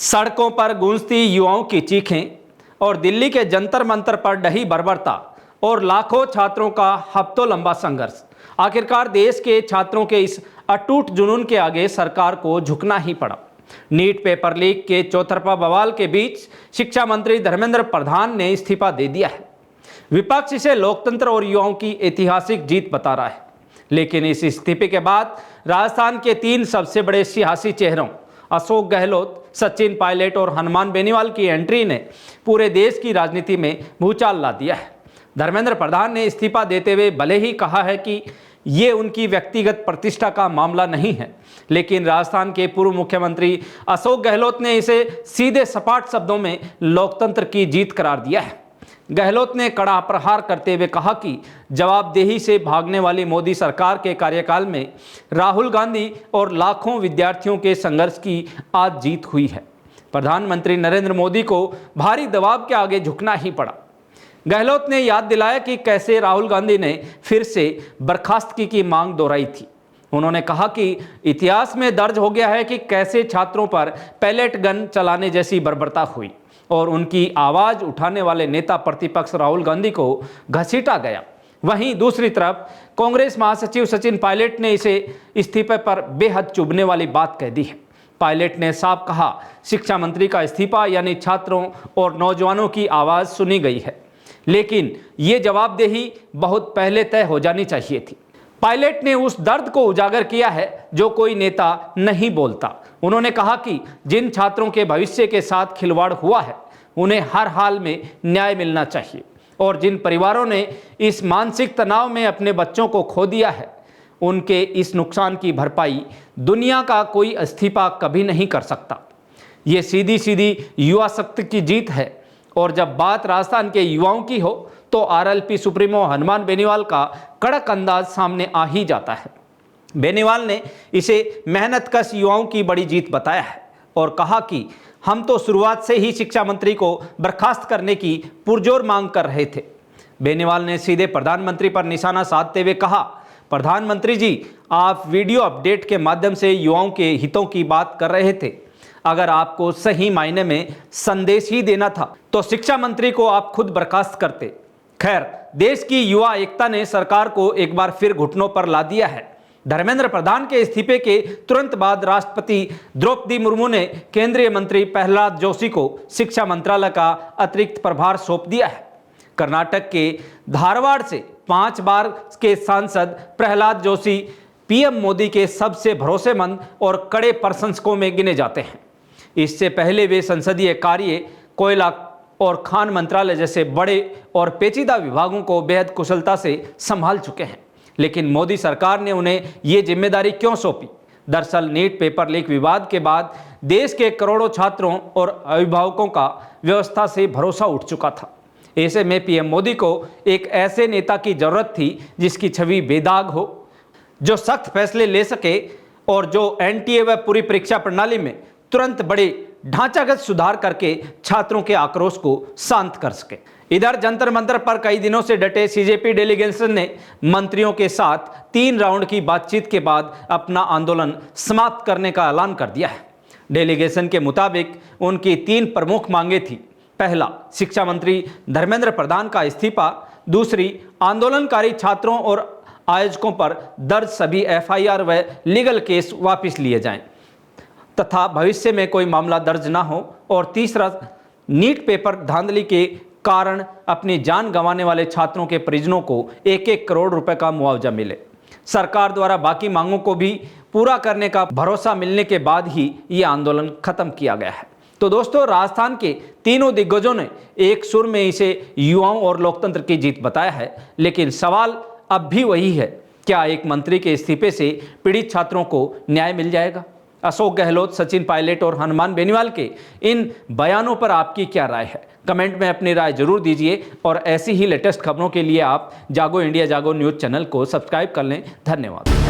सड़कों पर गूंजती युवाओं की चीखें और दिल्ली के जंतर मंतर पर ढही बर्बरता और लाखों छात्रों का हफ्तों लंबा संघर्ष। आखिरकार देश के छात्रों के इस अटूट जुनून के आगे सरकार को झुकना ही पड़ा। नीट पेपर लीक के चौतरफा बवाल के बीच शिक्षा मंत्री धर्मेंद्र प्रधान ने इस्तीफा दे दिया है। विपक्ष इसे लोकतंत्र और युवाओं की ऐतिहासिक जीत बता रहा है, लेकिन इस इस्तीफे के बाद राजस्थान के 3 सबसे बड़े सियासी चेहरों अशोक गहलोत, सचिन पायलट और हनुमान बेनीवाल की एंट्री ने पूरे देश की राजनीति में भूचाल ला दिया है। धर्मेंद्र प्रधान ने इस्तीफा देते हुए भले ही कहा है कि ये उनकी व्यक्तिगत प्रतिष्ठा का मामला नहीं है, लेकिन राजस्थान के पूर्व मुख्यमंत्री अशोक गहलोत ने इसे सीधे सपाट शब्दों में लोकतंत्र की जीत करार दिया है। गहलोत ने कड़ा प्रहार करते हुए कहा कि जवाबदेही से भागने वाली मोदी सरकार के कार्यकाल में राहुल गांधी और लाखों विद्यार्थियों के संघर्ष की आज जीत हुई है। प्रधानमंत्री नरेंद्र मोदी को भारी दबाव के आगे झुकना ही पड़ा। गहलोत ने याद दिलाया कि कैसे राहुल गांधी ने फिर से बर्खास्तगी की मांग दोहराई थी। उन्होंने कहा कि इतिहास में दर्ज हो गया है कि कैसे छात्रों पर पैलेट गन चलाने जैसी बर्बरता हुई और उनकी आवाज उठाने वाले नेता प्रतिपक्ष राहुल गांधी को घसीटा गया। वहीं दूसरी तरफ कांग्रेस महासचिव सचिन पायलट ने इसे इस्तीफे पर बेहद चुभने वाली बात कह दी है। पायलट ने साफ कहा, शिक्षा मंत्री का इस्तीफा यानी छात्रों और नौजवानों की आवाज सुनी गई है, लेकिन ये जवाबदेही बहुत पहले तय हो जानी चाहिए थी। पायलट ने उस दर्द को उजागर किया है जो कोई नेता नहीं बोलता। उन्होंने कहा कि जिन छात्रों के भविष्य के साथ खिलवाड़ हुआ है उन्हें हर हाल में न्याय मिलना चाहिए और जिन परिवारों ने इस मानसिक तनाव में अपने बच्चों को खो दिया है उनके इस नुकसान की भरपाई दुनिया का कोई इस्तीफा कभी नहीं कर सकता। ये सीधी सीधी युवा शक्ति की जीत है और जब बात राजस्थान के युवाओं की हो तो आरएलपी सुप्रीमो हनुमान बेनीवाल का कड़क अंदाज सामने आ ही जाता है। बेनीवाल ने इसे मेहनतकश युवाओं की बड़ी जीत बताया है और कहा कि हम तो शुरुआत से ही शिक्षा मंत्री को बर्खास्त करने की पुरजोर मांग कर रहे थे। बेनीवाल ने सीधे प्रधानमंत्री पर निशाना साधते हुए कहा, प्रधानमंत्री जी, आप वीडियो अपडेट के माध्यम से युवाओं के हितों की बात कर रहे थे। अगर आपको सही मायने में संदेश ही देना था तो शिक्षा मंत्री को आप खुद बर्खास्त करते। खैर, देश की युवा एकता ने सरकार को एक बार फिर घुटनों पर ला दिया है। धर्मेंद्र प्रधान के इस्तीफे के तुरंत बाद राष्ट्रपति द्रौपदी मुर्मू ने केंद्रीय मंत्री प्रहलाद जोशी को शिक्षा मंत्रालय का अतिरिक्त प्रभार सौंप दिया है। कर्नाटक के धारवाड़ से 5 बार के सांसद प्रहलाद जोशी पीएम मोदी के सबसे भरोसेमंद और कड़े प्रशंसकों में गिने जाते हैं। इससे पहले वे संसदीय कार्य, कोयला और खान मंत्रालय जैसे बड़े और पेचीदा विभागों को बेहद कुशलता से संभाल चुके हैं, लेकिन मोदी सरकार ने उन्हें ये जिम्मेदारी क्यों सौंपी? दरअसल नीट पेपर लीक विवाद के बाद देश के करोड़ों छात्रों और अभिभावकों का व्यवस्था से भरोसा उठ चुका था। ऐसे में पीएम मोदी को एक ऐसे नेता की जरूरत थी जिसकी छवि बेदाग हो, जो सख्त फैसले ले सके और जो एनटीए व पूरी परीक्षा प्रणाली में तुरंत बड़े ढांचागत सुधार करके छात्रों के आक्रोश को शांत कर सके। इधर जंतर मंतर पर कई दिनों से डटे सीजेपी डेलीगेशन ने मंत्रियों के साथ 3 राउंड की बातचीत के बाद अपना आंदोलन समाप्त करने का ऐलान कर दिया है। डेलीगेशन के मुताबिक उनकी 3 प्रमुख मांगे थी। पहला, शिक्षा मंत्री धर्मेंद्र प्रधान का इस्तीफा। दूसरी, आंदोलनकारी छात्रों और आयोजकों पर दर्ज सभी एफआईआर व लीगल केस वापस लिए जाएं तथा भविष्य में कोई मामला दर्ज ना हो। और तीसरा, नीट पेपर धांधली के कारण अपनी जान गंवाने वाले छात्रों के परिजनों को 1-1 करोड़ रुपए का मुआवजा मिले। सरकार द्वारा बाकी मांगों को भी पूरा करने का भरोसा मिलने के बाद ही ये आंदोलन खत्म किया गया है। तो दोस्तों, राजस्थान के तीनों दिग्गजों ने एक सुर में इसे युवाओं और लोकतंत्र की जीत बताया है, लेकिन सवाल अब भी वही है, क्या एक मंत्री के इस्तीफे से पीड़ित छात्रों को न्याय मिल जाएगा? अशोक गहलोत, सचिन पायलट और हनुमान बेनीवाल के इन बयानों पर आपकी क्या राय है? कमेंट में अपनी राय जरूर दीजिए और ऐसी ही लेटेस्ट खबरों के लिए आप जागो इंडिया जागो न्यूज़ चैनल को सब्सक्राइब कर लें। धन्यवाद।